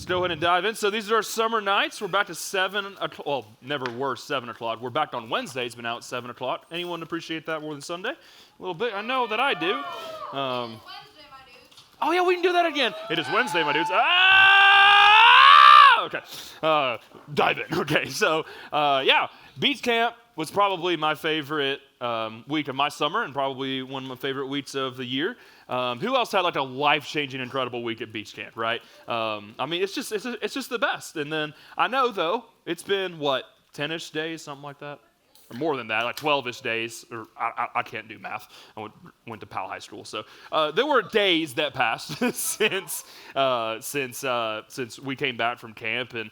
go ahead and dive in. So these are our summer nights. We're back to 7 o'clock. Well, never were 7 o'clock. We're back on Wednesdays, but now it's 7 o'clock. Anyone appreciate that more than Sunday? A little bit. I know that I do. Oh, yeah, we can do that again. It is Wednesday, my dudes. Okay. Dive in. Okay, so, yeah, beach camp was probably my favorite week of my summer and probably one of my favorite weeks of the year. Who else had like a life-changing, incredible week at beach camp, right? I mean, it's just the best. And then I know, though, it's been, 10-ish days, something like that? Or more than that, like 12-ish days. Or I can't do math. I went to Powell High School. So there were days that passed since we came back from camp. And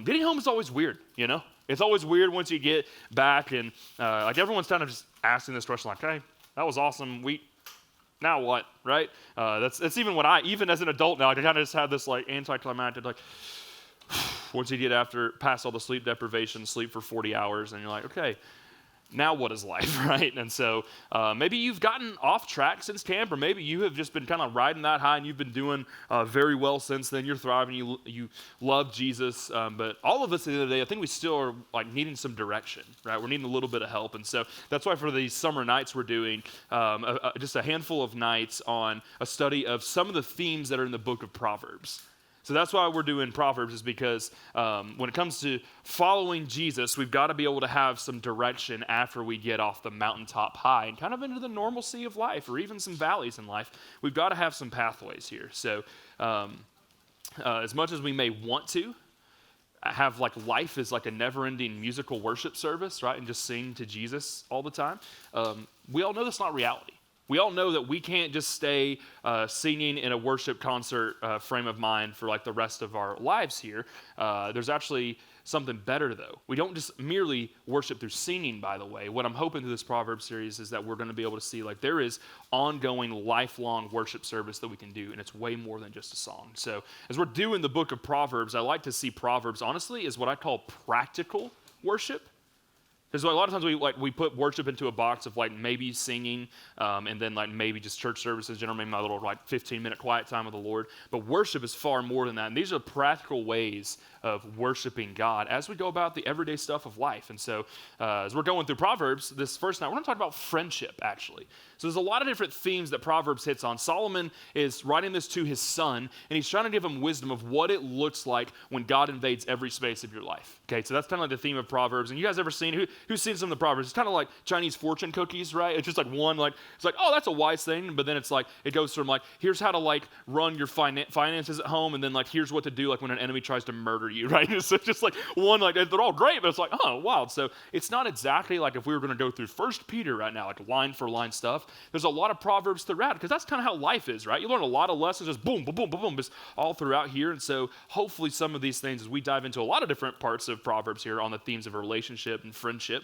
getting home is always weird, you know? It's always weird once you get back. And like everyone's kind of just asking this question like, hey, that was awesome week. Now what, right? That's even what even as an adult now, I kind of just have this like anticlimactic, like, once you get past all the sleep deprivation, sleep for 40 hours, and you're like, okay, now what is life, right? And so maybe you've gotten off track since camp, or maybe you have just been kind of riding that high and you've been doing very well since then. You're thriving, you love Jesus, but all of us at the end of the day, I think we still are like needing some direction, right? We're needing a little bit of help, and so that's why for these summer nights we're doing just a handful of nights on a study of some of the themes that are in the book of Proverbs. So that's why we're doing Proverbs, is because when it comes to following Jesus, we've got to be able to have some direction after we get off the mountaintop high and kind of into the normalcy of life, or even some valleys in life. We've got to have some pathways here. So as much as we may want to have like life is like a never-ending musical worship service, right, and just sing to Jesus all the time, we all know that's not reality. We all know that we can't just stay singing in a worship concert frame of mind for like the rest of our lives here. There's actually something better, though. We don't just merely worship through singing, by the way. What I'm hoping through this Proverbs series is that we're going to be able to see like there is ongoing, lifelong worship service that we can do, and it's way more than just a song. So as we're doing the book of Proverbs, I like to see Proverbs, honestly, as what I call practical worship. Because a lot of times we put worship into a box of like maybe singing and then like maybe just church services, generally my little like 15-minute quiet time with the Lord. But worship is far more than that. And these are practical ways of worshiping God as we go about the everyday stuff of life. And so as we're going through Proverbs this first night, we're going to talk about friendship, actually. So there's a lot of different themes that Proverbs hits on. Solomon is writing this to his son, and he's trying to give him wisdom of what it looks like when God invades every space of your life. Okay, so that's kind of like the theme of Proverbs. And you guys ever seen, who's seen some of the Proverbs? It's kind of like Chinese fortune cookies, right? It's just like one, like, it's like, oh, that's a wise thing. But then it's like, it goes from like, here's how to like run your finances at home. And then like, here's what to do like when an enemy tries to murder you, right? So it's just like one, like they're all great, but it's like, oh, wow. So it's not exactly like if we were going to go through 1 Peter right now, like line for line stuff. There's a lot of Proverbs throughout, because that's kind of how life is, right? You learn a lot of lessons, just boom, boom, boom, boom, boom, just all throughout here. And so hopefully some of these things, as we dive into a lot of different parts of Proverbs here on the themes of relationship and friendship,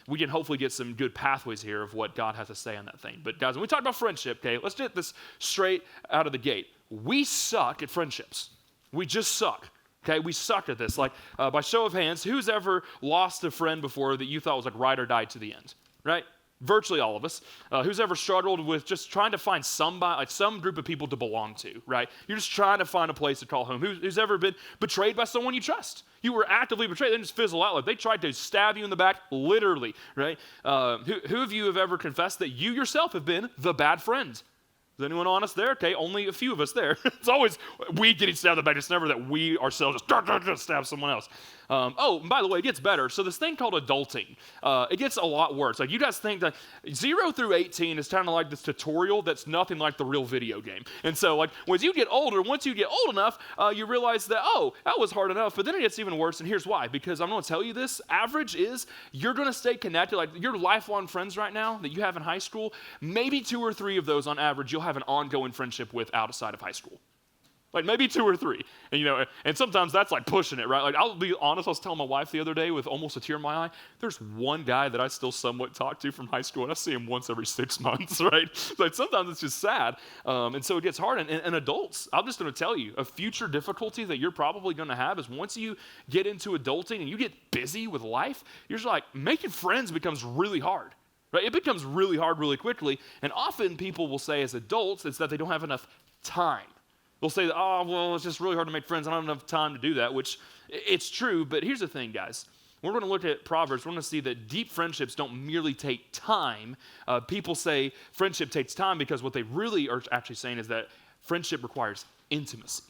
we can hopefully get some good pathways here of what God has to say on that thing. But guys, when we talk about friendship, okay, let's get this straight out of the gate. We suck at friendships. We just suck. Okay, we suck at this. Like, by show of hands, who's ever lost a friend before that you thought was like ride or die to the end, right? Virtually all of us. Who's ever struggled with just trying to find somebody, like some group of people to belong to, right? You're just trying to find a place to call home. Who's ever been betrayed by someone you trust? You were actively betrayed, they didn't just fizzle out. Like they tried to stab you in the back, literally, right? Who of you have ever confessed that you yourself have been the bad friend? Is anyone honest there? Okay, only a few of us there. It's always we getting stabbed in the back. It's never that we ourselves just stab someone else. Oh, and by the way, it gets better. So this thing called adulting, it gets a lot worse. Like you guys think that 0 through 18 is kind of like this tutorial that's nothing like the real video game. And so like once you get old enough, you realize that, oh, that was hard enough. But then it gets even worse, and here's why. Because I'm going to tell you this, average is you're going to stay connected. Like your lifelong friends right now that you have in high school, maybe 2 or 3 of those on average you'll have an ongoing friendship with outside of high school. Like maybe 2 or 3. And you know, and sometimes that's like pushing it, right? Like I'll be honest, I was telling my wife the other day with almost a tear in my eye, there's one guy that I still somewhat talk to from high school, and I see him once every 6 months, right? Like sometimes it's just sad. And so it gets hard. And adults, I'm just going to tell you, a future difficulty that you're probably going to have is once you get into adulting and you get busy with life, you're just like, making friends becomes really hard. Right? It becomes really hard really quickly, and often people will say as adults it's that they don't have enough time. They'll say, oh, well, it's just really hard to make friends. I don't have enough time to do that, which it's true. But here's the thing, guys. We're going to look at Proverbs. We're going to see that deep friendships don't merely take time. People say friendship takes time because what they really are actually saying is that friendship requires intimacy.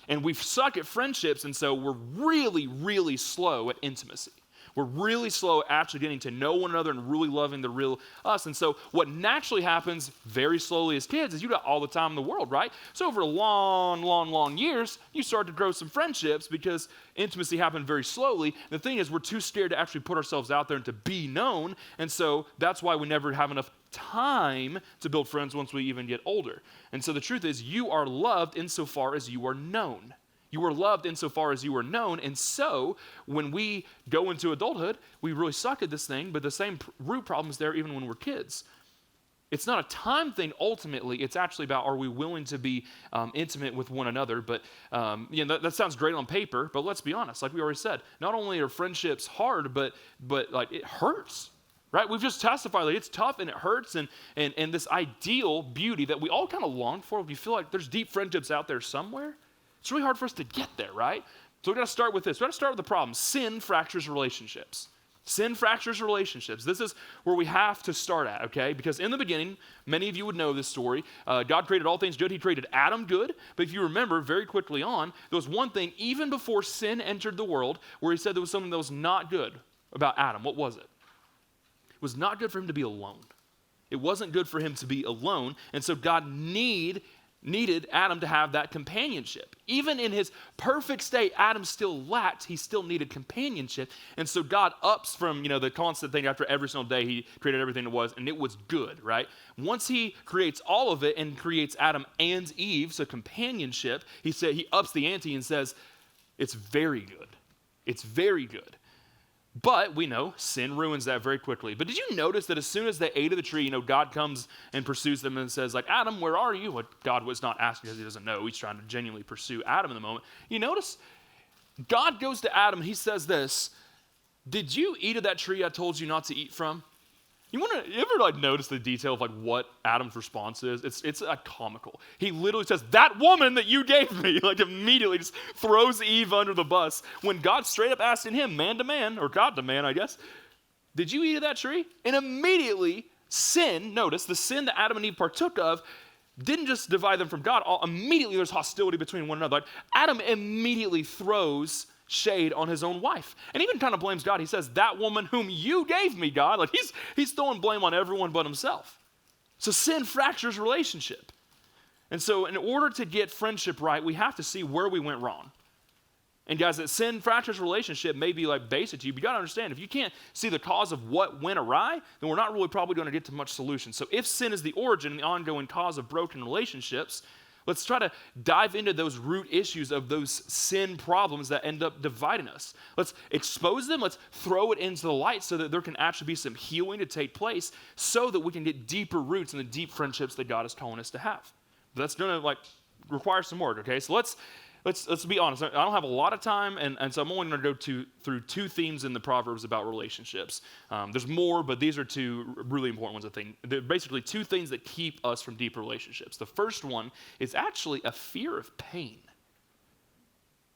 And we suck at friendships, and so we're really, really slow at intimacy. We're really slow at actually getting to know one another and really loving the real us. And so what naturally happens very slowly as kids is you got all the time in the world, right? So over long years, you start to grow some friendships because intimacy happened very slowly. The thing is, we're too scared to actually put ourselves out there and to be known. And so that's why we never have enough time to build friends once we even get older. And so the truth is, you are loved insofar as you are known. You are loved insofar as you are known, and so when we go into adulthood, we really suck at this thing, but the same root problem is there even when we're kids. It's not a time thing ultimately, it's actually about are we willing to be intimate with one another, but that sounds great on paper, but let's be honest, like we already said, not only are friendships hard, but like it hurts. Right? We've just testified that it's tough and it hurts and this ideal beauty that we all kind of long for, we feel like there's deep friendships out there somewhere. It's really hard for us to get there, right? So we've got to start with this. We've got to start with the problem. Sin fractures relationships. Sin fractures relationships. This is where we have to start at, okay? Because in the beginning, many of you would know this story. God created all things good. He created Adam good. But if you remember, very quickly on, there was one thing, even before sin entered the world, where he said there was something that was not good about Adam. What was it? It was not good for him to be alone. It wasn't good for him to be alone. And so God needed Adam to have that companionship. Even in his perfect state, Adam still lacked. He still needed companionship. And so God ups from, the constant thing after every single day. He created everything that was, and it was good, right? Once he creates all of it and creates Adam and Eve, so companionship, he ups the ante and says, it's very good. It's very good. But we know sin ruins that very quickly. But did you notice that as soon as they ate of the tree, God comes and pursues them and says, like, Adam, where are you? What God was not asking because he doesn't know. He's trying to genuinely pursue Adam in the moment. You notice God goes to Adam. He says this, did you eat of that tree I told you not to eat from? You ever notice the detail of what Adam's response is? It's comical. He literally says, that woman that you gave me, immediately just throws Eve under the bus. When God straight up asked him, man to man, or God to man, I guess, did you eat of that tree? And immediately sin, notice, the sin that Adam and Eve partook of didn't just divide them from God. Immediately there's hostility between one another. Adam immediately throws shade on his own wife and even kind of blames God. He says, that woman whom you gave me, God. He's throwing blame on everyone but himself. So sin fractures relationship. And so in order to get friendship right, we have to see where we went wrong. And guys, that sin fractures relationship may be basic to you, but you got to understand, if you can't see the cause of what went awry, then we're not really probably going to get to much solution. So if sin is the origin and the ongoing cause of broken relationships, let's try to dive into those root issues of those sin problems that end up dividing us. Let's expose them. Let's throw it into the light so that there can actually be some healing to take place so that we can get deeper roots in the deep friendships that God is calling us to have. But that's going to require some work, okay? So let's be honest. I don't have a lot of time, and so I'm only going to go through two themes in the Proverbs about relationships. There's more, but these are two really important ones, I think. They're basically two things that keep us from deep relationships. The first one is actually a fear of pain.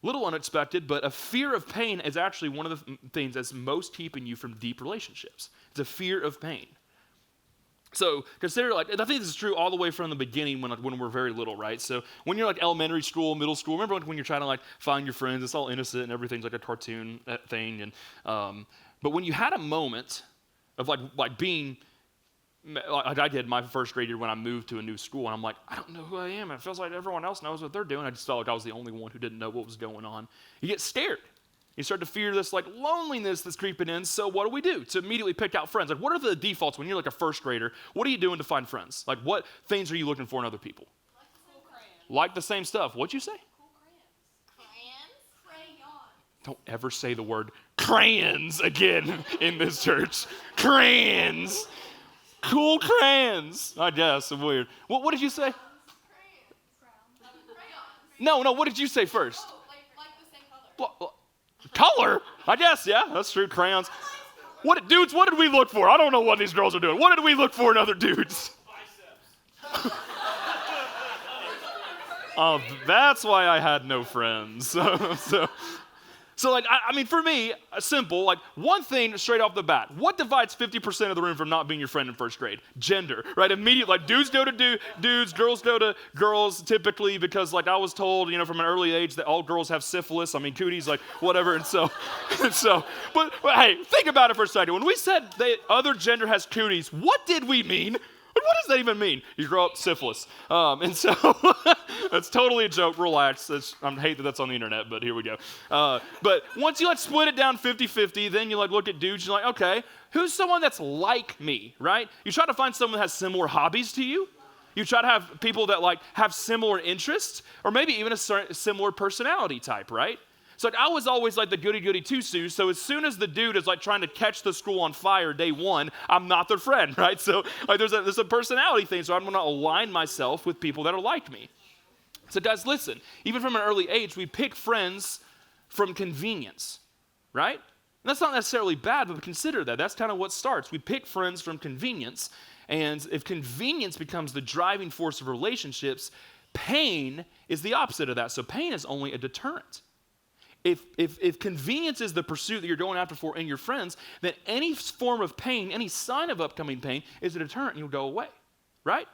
Little unexpected, but a fear of pain is actually one of the things that's most keeping you from deep relationships. It's a fear of pain. So consider, I think this is true all the way from the beginning when we're very little, right? So when you're elementary school, middle school, remember when you're trying to find your friends, it's all innocent and everything's like a cartoon thing. And but when you had a moment of being, I did my first grade year when I moved to a new school, and I'm I don't know who I am. It feels like everyone else knows what they're doing. I just felt like I was the only one who didn't know what was going on. You get scared. You start to fear this loneliness that's creeping in. So what do? To immediately pick out friends. What are the defaults when you're a first grader? What are you doing to find friends? What things are you looking for in other people? Like the same stuff. What'd you say? Cool crayons. Don't ever say the word crayons again in this church. Crayons. Cool crayons. I guess. Weird. What did you say? Crayons. No. What did you say first? Like the same color. Color? I guess, yeah, that's true. Crayons. What did we look for? I don't know what these girls are doing. What did we look for in other dudes? Biceps. That's why I had no friends. So like, I mean, for me, simple, like one thing straight off the bat, what divides 50% of the room from not being your friend in first grade? Gender, right? Immediately, like dudes go to dudes, girls go to girls typically because like I was told, from an early age that all girls have syphilis. I mean, cooties, like whatever. And so, but hey, think about it for a second. When we said the other gender has cooties, what did we mean? What does that even mean? You grow up syphilis. And so that's totally a joke. Relax. I hate that that's on the internet, but here we go. But once you split it down 50-50, then you look at dudes, you're like, okay, who's someone that's like me, right? You try to find someone that has similar hobbies to you. You try to have people that have similar interests, or maybe even a similar personality type, right? So I was always the goody-goody two-shoe, so as soon as the dude is trying to catch the school on fire day one, I'm not their friend, right? So there's a personality thing, so I'm going to align myself with people that are like me. So guys, listen, even from an early age, we pick friends from convenience, right? And that's not necessarily bad, but consider that. That's kind of what starts. We pick friends from convenience, and if convenience becomes the driving force of relationships, pain is the opposite of that. So pain is only a deterrent. If convenience is the pursuit that you're going after for in your friends, then any form of pain, any sign of upcoming pain is a deterrent and you'll go away, right?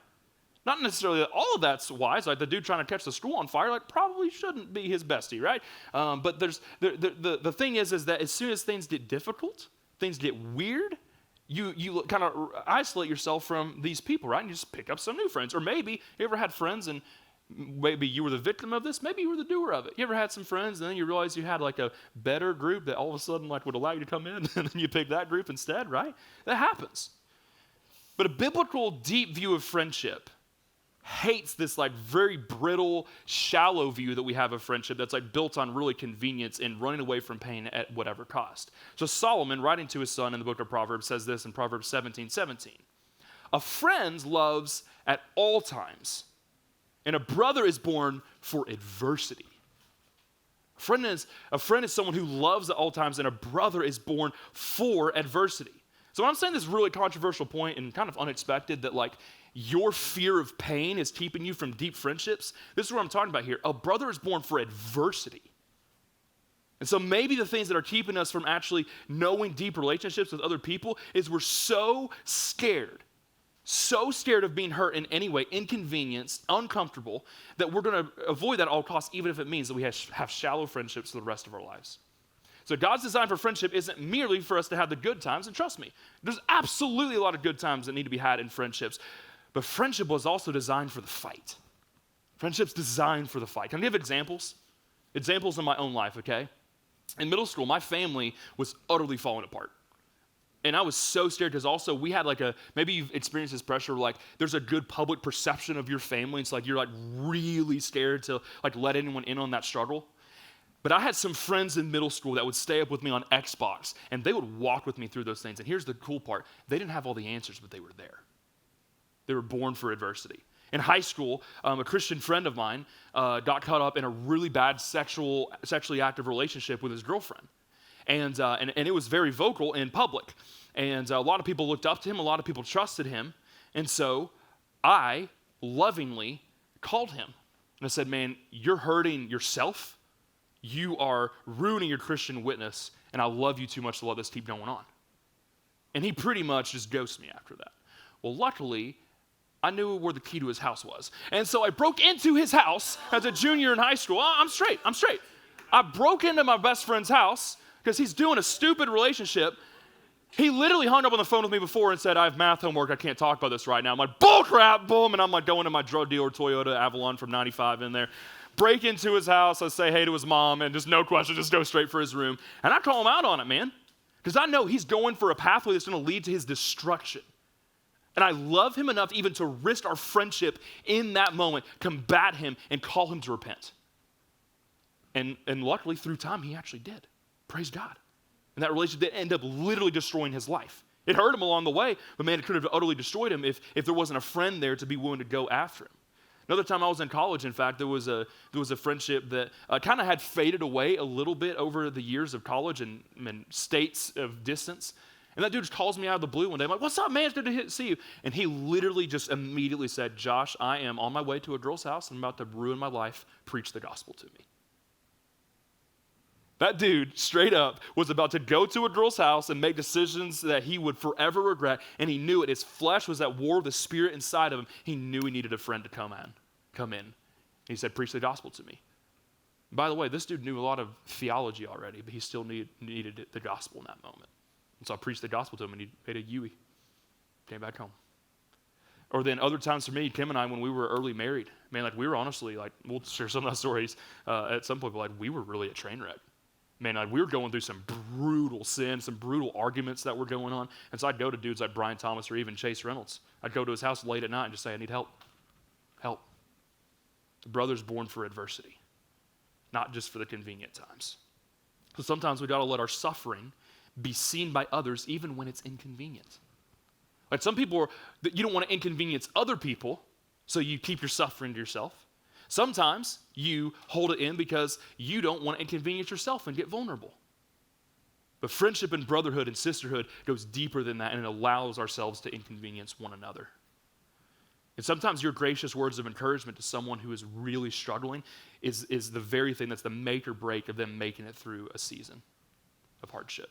Not necessarily that all of that's wise, like the dude trying to catch the school on fire, probably shouldn't be his bestie, right? But there's the thing is that as soon as things get difficult, things get weird, you kind of isolate yourself from these people, right? And you just pick up some new friends. Or maybe you ever had friends and maybe you were the victim of this, maybe you were the doer of it. You ever had some friends and then you realize you had a better group that all of a sudden would allow you to come in and then you pick that group instead, right? That happens. But a biblical deep view of friendship hates this very brittle, shallow view that we have of friendship that's built on really convenience and running away from pain at whatever cost. So Solomon, writing to his son in the book of Proverbs, says this in Proverbs 17:17. A friend loves at all times, and a brother is born for adversity. A friend is someone who loves at all times, and a brother is born for adversity. So when I'm saying this really controversial point and kind of unexpected that your fear of pain is keeping you from deep friendships, this is what I'm talking about here. A brother is born for adversity. And so maybe the things that are keeping us from actually knowing deep relationships with other people is we're so scared of being hurt in any way, inconvenienced, uncomfortable, that we're going to avoid that at all costs, even if it means that we have shallow friendships for the rest of our lives. So God's design for friendship isn't merely for us to have the good times, and trust me, there's absolutely a lot of good times that need to be had in friendships, but friendship was also designed for the fight. Friendship's designed for the fight. Can I give examples? Examples in my own life, okay? In middle school, my family was utterly falling apart. And I was so scared because also we had maybe you've experienced this pressure there's a good public perception of your family. It's you're really scared to let anyone in on that struggle. But I had some friends in middle school that would stay up with me on Xbox and they would walk with me through those things. And here's the cool part. They didn't have all the answers, but they were there. They were born for adversity. In high school, a Christian friend of mine got caught up in a really bad sexually active relationship with his girlfriend. And it was very vocal in public. And a lot of people looked up to him. A lot of people trusted him. And so I lovingly called him. And I said, man, you're hurting yourself. You are ruining your Christian witness. And I love you too much to let this keep going on. And he pretty much just ghosted me after that. Well, luckily, I knew where the key to his house was. And so I broke into his house as a junior in high school. I'm straight. I broke into my best friend's house because he's doing a stupid relationship. He literally hung up on the phone with me before and said, I have math homework, I can't talk about this right now. I'm like, bull crap, boom, and I'm going to my drug dealer Toyota Avalon from 95 in there. Break into his house, I say hey to his mom, and just no question, just go straight for his room. And I call him out on it, man, because I know he's going for a pathway that's going to lead to his destruction. And I love him enough even to risk our friendship in that moment, combat him, and call him to repent. And luckily, through time, he actually did. Praise God. And that relationship did end up literally destroying his life. It hurt him along the way, but man, it could have utterly destroyed him if there wasn't a friend there to be willing to go after him. Another time I was in college, in fact, there was a friendship that kind of had faded away a little bit over the years of college and states of distance. And that dude just calls me out of the blue one day. I'm like, what's up, man? It's good to see you. And he literally just immediately said, Josh, I am on my way to a girl's house. I'm about to ruin my life. Preach the gospel to me. That dude, straight up, was about to go to a girl's house and make decisions that he would forever regret, and he knew it. His flesh was at war with the spirit inside of him. He knew he needed a friend to come in. He said, preach the gospel to me. By the way, this dude knew a lot of theology already, but he still needed the gospel in that moment. And so I preached the gospel to him, and he made a Yui, came back home. Or then other times for me, Kim and I, when we were early married, man, like we were honestly, like we'll share some of those stories at some point, but like we were really a train wreck. Man, like we were going through some brutal sin, some brutal arguments that were going on. And so I'd go to dudes like Brian Thomas or even Chase Reynolds. I'd go to his house late at night and just say, I need help. Help. The brother's born for adversity, not just for the convenient times. So sometimes we got to let our suffering be seen by others even when it's inconvenient. Like some people, you don't want to inconvenience other people, so you keep your suffering to yourself. Sometimes you hold it in because you don't want to inconvenience yourself and get vulnerable. But friendship and brotherhood and sisterhood goes deeper than that, and it allows ourselves to inconvenience one another. And sometimes your gracious words of encouragement to someone who is really struggling is the very thing that's the make or break of them making it through a season of hardship.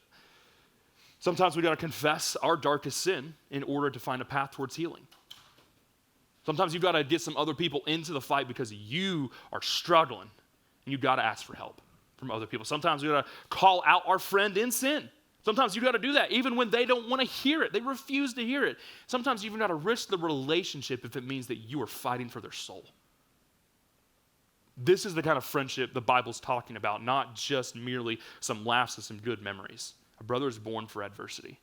Sometimes we got to confess our darkest sin in order to find a path towards healing. Sometimes you've got to get some other people into the fight because you are struggling, and you've got to ask for help from other people. Sometimes we got to call out our friend in sin. Sometimes you got to do that even when they don't want to hear it. They refuse to hear it. Sometimes you even got to risk the relationship if it means that you are fighting for their soul. This is the kind of friendship the Bible's talking about, not just merely some laughs and some good memories. A brother is born for adversity.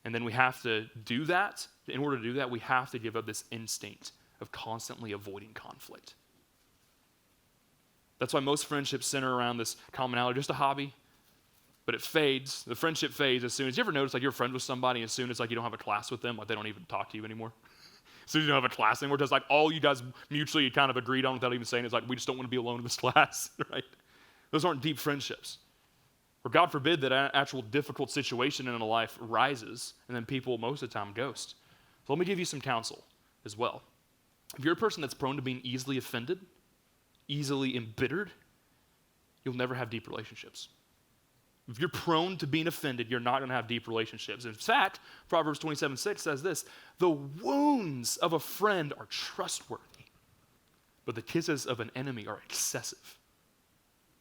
And then we have to do that. In order to do that, we have to give up this instinct of constantly avoiding conflict. That's why most friendships center around this commonality, just a hobby, but it fades. The friendship fades as soon as, you ever notice like you're a friend with somebody, and as soon as like you don't have a class with them, like they don't even talk to you anymore? As soon as you don't have a class anymore, just like all you guys mutually kind of agreed on without even saying is like, we just don't want to be alone in this class, right? Those aren't deep friendships. Or God forbid that an actual difficult situation in a life rises, and then people most of the time ghost. So let me give you some counsel as well. If you're a person that's prone to being easily offended, easily embittered, you'll never have deep relationships. If you're prone to being offended, you're not going to have deep relationships. In fact, Proverbs 27:6 says this, the wounds of a friend are trustworthy, but the kisses of an enemy are excessive.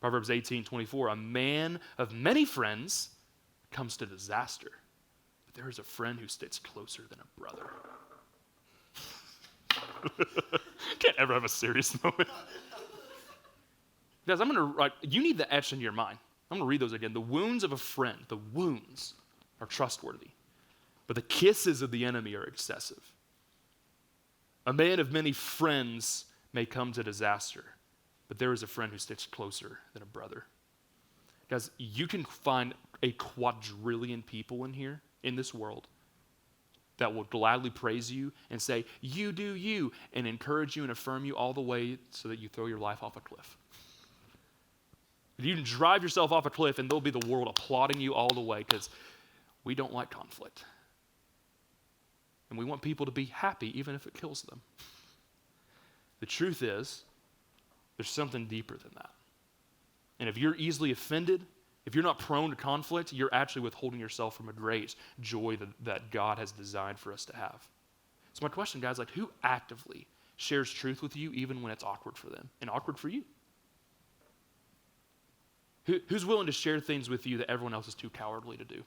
Proverbs 18:24, a man of many friends comes to disaster, but there is a friend who sticks closer than a brother. Can't ever have a serious moment. Guys, you need the etch in your mind. I'm going to read those again. The wounds of a friend, the wounds are trustworthy, but the kisses of the enemy are excessive. A man of many friends may come to disaster, but there is a friend who sticks closer than a brother. Guys, you can find a quadrillion people in here, in this world, that will gladly praise you and say, you do you, and encourage you and affirm you all the way so that you throw your life off a cliff. You can drive yourself off a cliff and there'll be the world applauding you all the way because we don't like conflict. And we want people to be happy even if it kills them. The truth is, there's something deeper than that. And if you're easily offended, if you're not prone to conflict, you're actually withholding yourself from a great joy that God has designed for us to have. So my question, guys, like who actively shares truth with you even when it's awkward for them and awkward for you? Who's willing to share things with you that everyone else is too cowardly to do?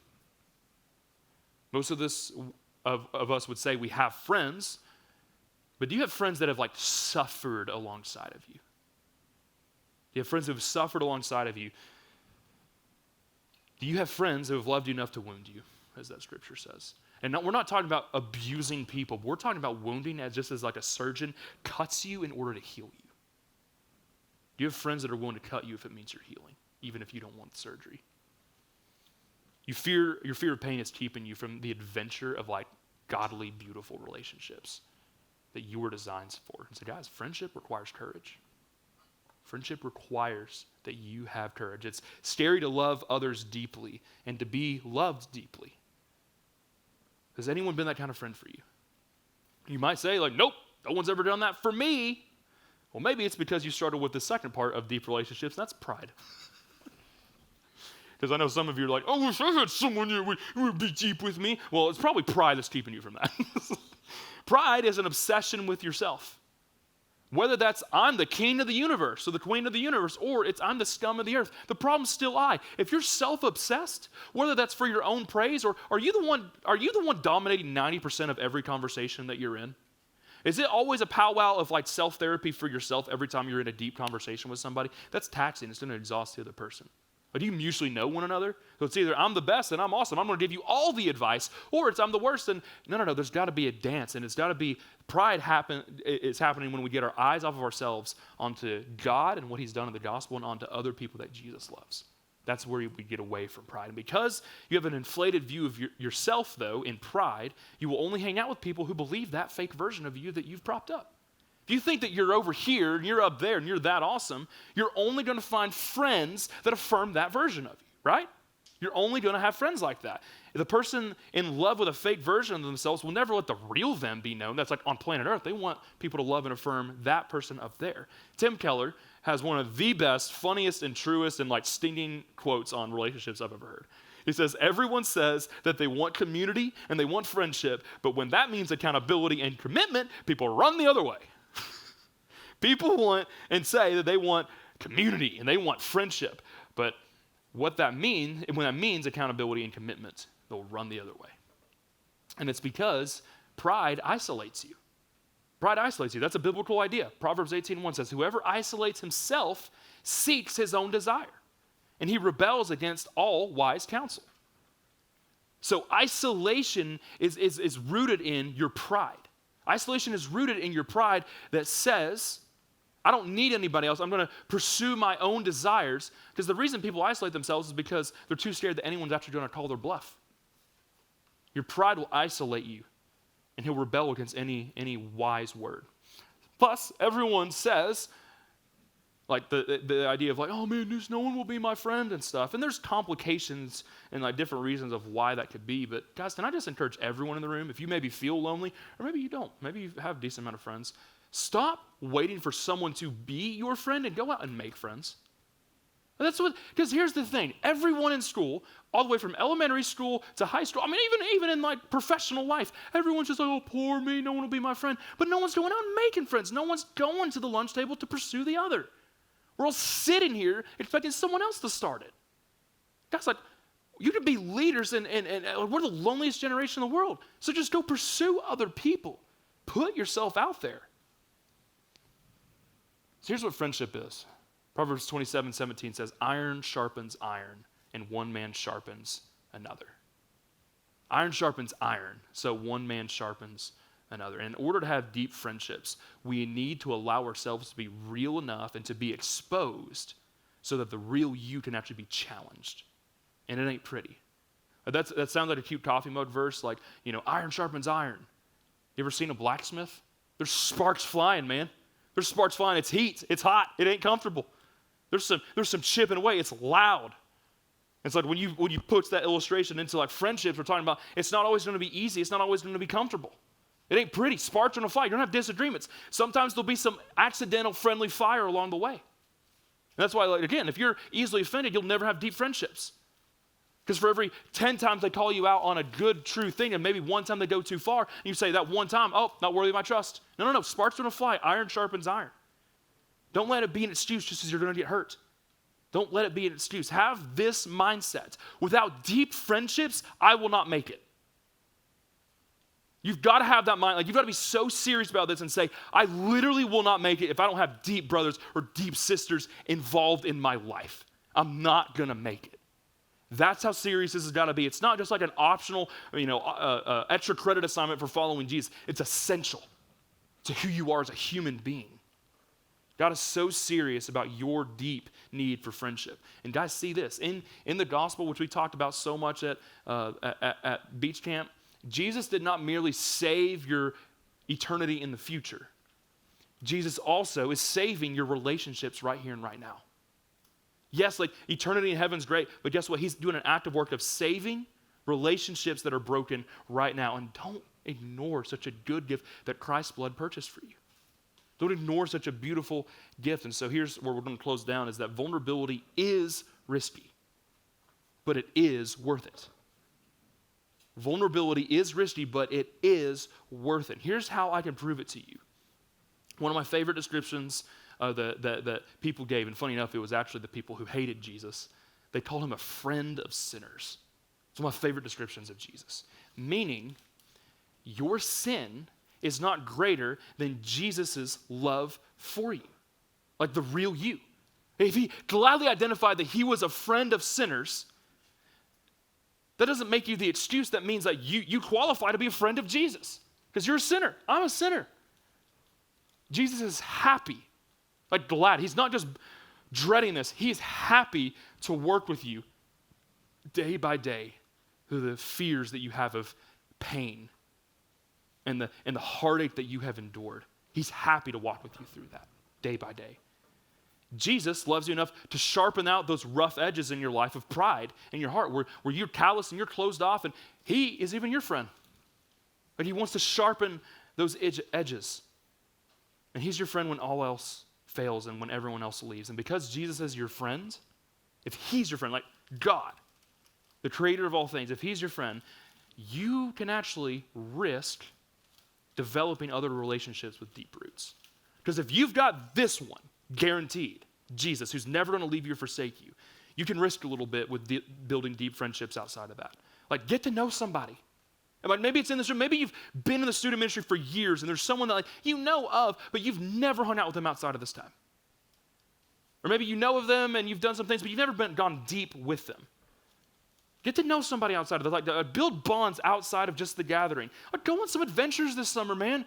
Most of us would say we have friends, but do you have friends that have like suffered alongside of you? Do you have friends who have suffered alongside of you? Do you have friends who have loved you enough to wound you, as that scripture says? And we're not talking about abusing people. We're talking about wounding as like a surgeon cuts you in order to heal you. Do you have friends that are willing to cut you if it means you're healing, even if you don't want the surgery? Your fear of pain is keeping you from the adventure of like godly, beautiful relationships that you were designed for. And so guys, friendship requires courage. Friendship requires that you have courage. It's scary to love others deeply and to be loved deeply. Has anyone been that kind of friend for you? You might say, like, nope, no one's ever done that for me. Well, maybe it's because you started with the second part of deep relationships, and that's pride. Because I know some of you are like, I wish I had someone who would be deep with me. Well, it's probably pride that's keeping you from that. Pride is an obsession with yourself. Whether that's I'm the king of the universe or the queen of the universe, or it's I'm the scum of the earth, the problem's still I. If you're self-obsessed, whether that's for your own praise, or are you the one dominating 90% of every conversation that you're in? Is it always a powwow of like self-therapy for yourself every time you're in a deep conversation with somebody? That's taxing. It's going to exhaust the other person. But do you mutually know one another? So it's either I'm the best and I'm awesome, I'm going to give you all the advice, or it's I'm the worst and no, there's got to be a dance, and it's got to be pride is happening when we get our eyes off of ourselves onto God and what he's done in the gospel and onto other people that Jesus loves. That's where we get away from pride. And because you have an inflated view of yourself, though, in pride, you will only hang out with people who believe that fake version of you that you've propped up. If you think that you're over here and you're up there and you're that awesome, you're only going to find friends that affirm that version of you, right? You're only going to have friends like that. The person in love with a fake version of themselves will never let the real them be known. That's like on planet Earth. They want people to love and affirm that person up there. Tim Keller has one of the best, funniest, and truest, and like stinging quotes on relationships I've ever heard. He says, everyone says that they want community and they want friendship, but when that means accountability and commitment, people run the other way. People want and say that they want community and they want friendship, but when that means accountability and commitment, they'll run the other way. And it's because pride isolates you. Pride isolates you. That's a biblical idea. Proverbs 18:1 says, whoever isolates himself seeks his own desire, and he rebels against all wise counsel. So isolation is rooted in your pride. Isolation is rooted in your pride that says, I don't need anybody else. I'm going to pursue my own desires. Because the reason people isolate themselves is because they're too scared that anyone's actually going to call their bluff. Your pride will isolate you, and he'll rebel against any wise word. Plus, everyone says, like the idea of like, oh man, no one will be my friend and stuff. And there's complications and like different reasons of why that could be. But guys, can I just encourage everyone in the room, if you maybe feel lonely, or maybe you don't, maybe you have a decent amount of friends, stop waiting for someone to be your friend and go out and make friends. Because here's the thing, everyone in school, all the way from elementary school to high school, I mean, even in like professional life, everyone's just like, oh, poor me, no one will be my friend. But no one's going out and making friends. No one's going to the lunch table to pursue the other. We're all sitting here expecting someone else to start it. Guys, like, you could be leaders, and we're the loneliest generation in the world. So just go pursue other people. Put yourself out there. So here's what friendship is. Proverbs 27:17 says, iron sharpens iron, and one man sharpens another. Iron sharpens iron, so one man sharpens another. And in order to have deep friendships, we need to allow ourselves to be real enough and to be exposed so that the real you can actually be challenged. And it ain't pretty. That sounds like a cute coffee mug verse, like, iron sharpens iron. You ever seen a blacksmith? There's sparks flying, man. There's sparks flying. It's heat. It's hot. It ain't comfortable. There's some chipping away. It's loud. It's like when you put that illustration into like friendships, we're talking about it's not always going to be easy. It's not always going to be comfortable. It ain't pretty. Sparks are going to fly. You're going to have disagreements. Sometimes there'll be some accidental friendly fire along the way. And that's why, like, again, if you're easily offended, you'll never have deep friendships. Because for every 10 times they call you out on a good, true thing, and maybe one time they go too far, and you say that one time, oh, not worthy of my trust. No. Sparks are going to fly. Iron sharpens iron. Don't let it be an excuse just as you're going to get hurt. Don't let it be an excuse. Have this mindset. Without deep friendships, I will not make it. You've got to have that mind. Like, you've got to be so serious about this and say, I literally will not make it if I don't have deep brothers or deep sisters involved in my life. I'm not going to make it. That's how serious this has got to be. It's not just like an optional, extra credit assignment for following Jesus. It's essential to who you are as a human being. God is so serious about your deep need for friendship. And guys, see this. In the gospel, which we talked about so much at Beach Camp, Jesus did not merely save your eternity in the future. Jesus also is saving your relationships right here and right now. Yes, like eternity in heaven's great, but guess what? He's doing an active work of saving relationships that are broken right now. And don't ignore such a good gift that Christ's blood purchased for you. Don't ignore such a beautiful gift. And so here's where we're going to close down, is that vulnerability is risky, but it is worth it. Vulnerability is risky, but it is worth it. Here's how I can prove it to you. One of my favorite descriptions that people gave, and funny enough, it was actually the people who hated Jesus. They called him a friend of sinners. It's one of my favorite descriptions of Jesus. Meaning, your sin is not greater than Jesus' love for you. Like the real you. If he gladly identified that he was a friend of sinners, that doesn't make you the excuse. That means that you qualify to be a friend of Jesus. Because you're a sinner. I'm a sinner. Jesus is happy, like glad. He's not just dreading this. He's happy to work with you day by day through the fears that you have of pain and the heartache that you have endured. He's happy to walk with you through that day by day. Jesus loves you enough to sharpen out those rough edges in your life of pride in your heart where you're callous and you're closed off, and he is even your friend. But he wants to sharpen those edges. And he's your friend when all else fails and when everyone else leaves. And because Jesus is your friend, if he's your friend, like God, the creator of all things, if he's your friend, you can actually risk developing other relationships with deep roots. Because if you've got this one, guaranteed, Jesus, who's never going to leave you or forsake you, you can risk a little bit with building deep friendships outside of that. Like, get to know somebody. And like maybe it's in this room, maybe you've been in the student ministry for years and there's someone that like you know of, but you've never hung out with them outside of this time. Or maybe you know of them and you've done some things, but you've never gone deep with them. Get to know somebody outside of that. Like, build bonds outside of just the gathering. Like, go on some adventures this summer, man.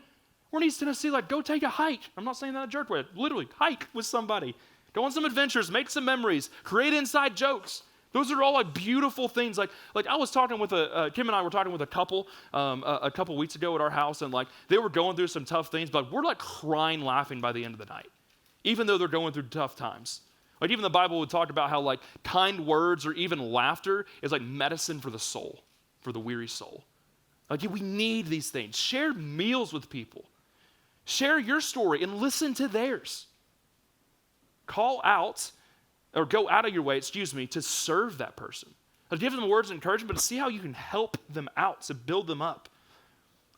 We're in East Tennessee, like, go take a hike. I'm not saying that in a jerk way. Literally, hike with somebody. Go on some adventures, make some memories, create inside jokes. Those are all like beautiful things. Like I was talking with Kim and I were talking with a couple weeks ago at our house, and like they were going through some tough things, but we're like crying, laughing by the end of the night, even though they're going through tough times. Like even the Bible would talk about how like kind words or even laughter is like medicine for the soul, for the weary soul. Like we need these things. Share meals with people. Share your story and listen to theirs. Call out or go out of your way, to serve that person. To give them words of encouragement, but to see how you can help them out, to build them up.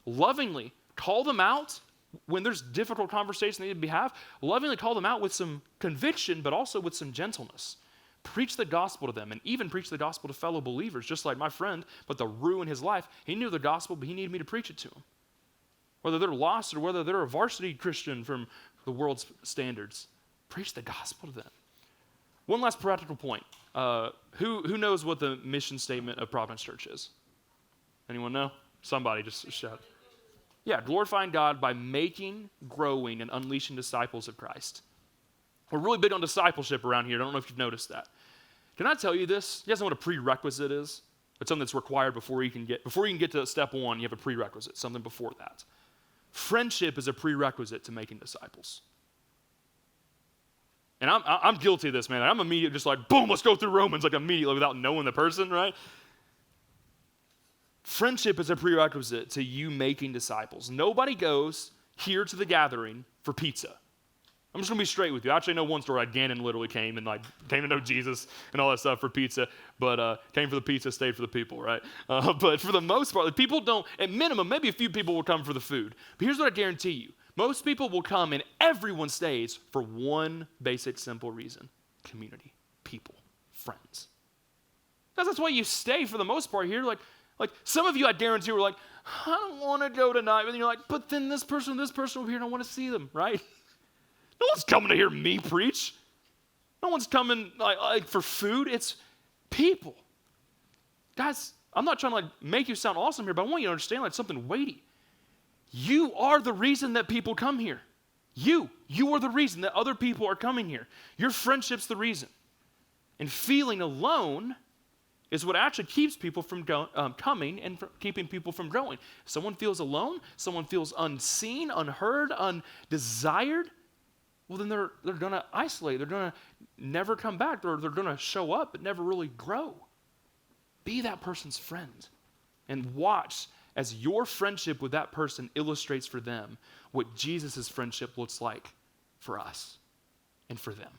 Lovingly call them out when there's difficult conversations they need to have. Lovingly call them out with some conviction, but also with some gentleness. Preach the gospel to them, and even preach the gospel to fellow believers, just like my friend, but to ruin his life. He knew the gospel, but he needed me to preach it to him. Whether they're lost or whether they're a varsity Christian from the world's standards, preach the gospel to them. One last practical point. Who knows what the mission statement of Providence Church is? Anyone know? Somebody just shout. Yeah, glorifying God by making, growing, and unleashing disciples of Christ. We're really big on discipleship around here. I don't know if you've noticed that. Can I tell you this? You guys know what a prerequisite is? It's something that's required before you can get to step one, you have a prerequisite, something before that. Friendship is a prerequisite to making disciples. And I'm guilty of this, man. I'm immediately just like, boom, let's go through Romans like immediately without knowing the person, right? Friendship is a prerequisite to you making disciples. Nobody goes here to the gathering for pizza. I'm just going to be straight with you. I actually know one story. Like Gannon literally came to know Jesus and all that stuff for pizza, but came for the pizza, stayed for the people, right? But for the most part, people don't, at minimum, maybe a few people will come for the food. But here's what I guarantee you. Most people will come and everyone stays for one basic, simple reason. Community, people, friends. That's why you stay for the most part here. Like some of you, I guarantee, were like, I don't want to go tonight. And you're like, but then this person over here, and I want to see them, right? No one's coming to hear me preach. No one's coming like for food. It's people. Guys, I'm not trying to make you sound awesome here, but I want you to understand something weighty. You are the reason that people come here. You are the reason that other people are coming here. Your friendship's the reason. And feeling alone is what actually keeps people from coming and keeping people from growing. If someone feels alone, someone feels unseen, unheard, undesired, well, then they're going to isolate. They're going to never come back. They're going to show up but never really grow. Be that person's friend and watch as your friendship with that person illustrates for them what Jesus' friendship looks like for us and for them.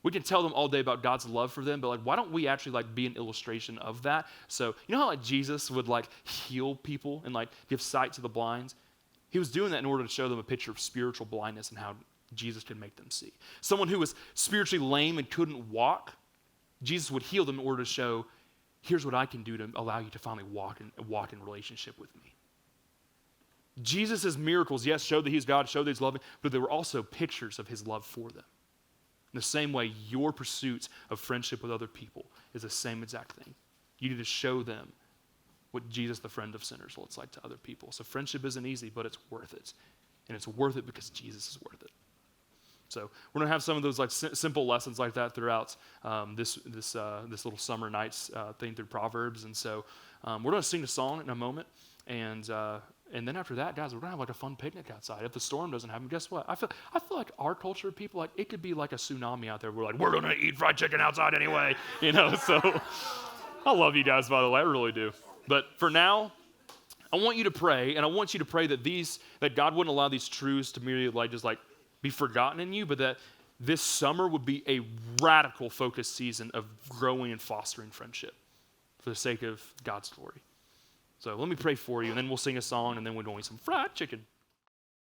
We can tell them all day about God's love for them, but like, why don't we actually like be an illustration of that? So, you know how like Jesus would like heal people and like give sight to the blind? He was doing that in order to show them a picture of spiritual blindness and how Jesus could make them see. Someone who was spiritually lame and couldn't walk, Jesus would heal them in order to show, here's what I can do to allow you to finally walk in relationship with me. Jesus' miracles, yes, showed that he's God, showed that he's loving, but they were also pictures of his love for them. In the same way, your pursuit of friendship with other people is the same exact thing. You need to show them what Jesus, the friend of sinners, looks like to other people. So friendship isn't easy, but it's worth it. And it's worth it because Jesus is worth it. So we're going to have some of those like simple lessons like that throughout this little summer nights thing through Proverbs. And so we're going to sing a song in a moment. And then after that, guys, we're going to have like a fun picnic outside. If the storm doesn't happen, guess what? I feel like our culture of people, like it could be like a tsunami out there. We're like, we're going to eat fried chicken outside anyway. So I love you guys, by the way. I really do. But for now, I want you to pray, and I want you to pray that God wouldn't allow these truths to merely just be forgotten in you, but that this summer would be a radical focused season of growing and fostering friendship for the sake of God's glory. So let me pray for you, and then we'll sing a song, and then we're going to eat some fried chicken.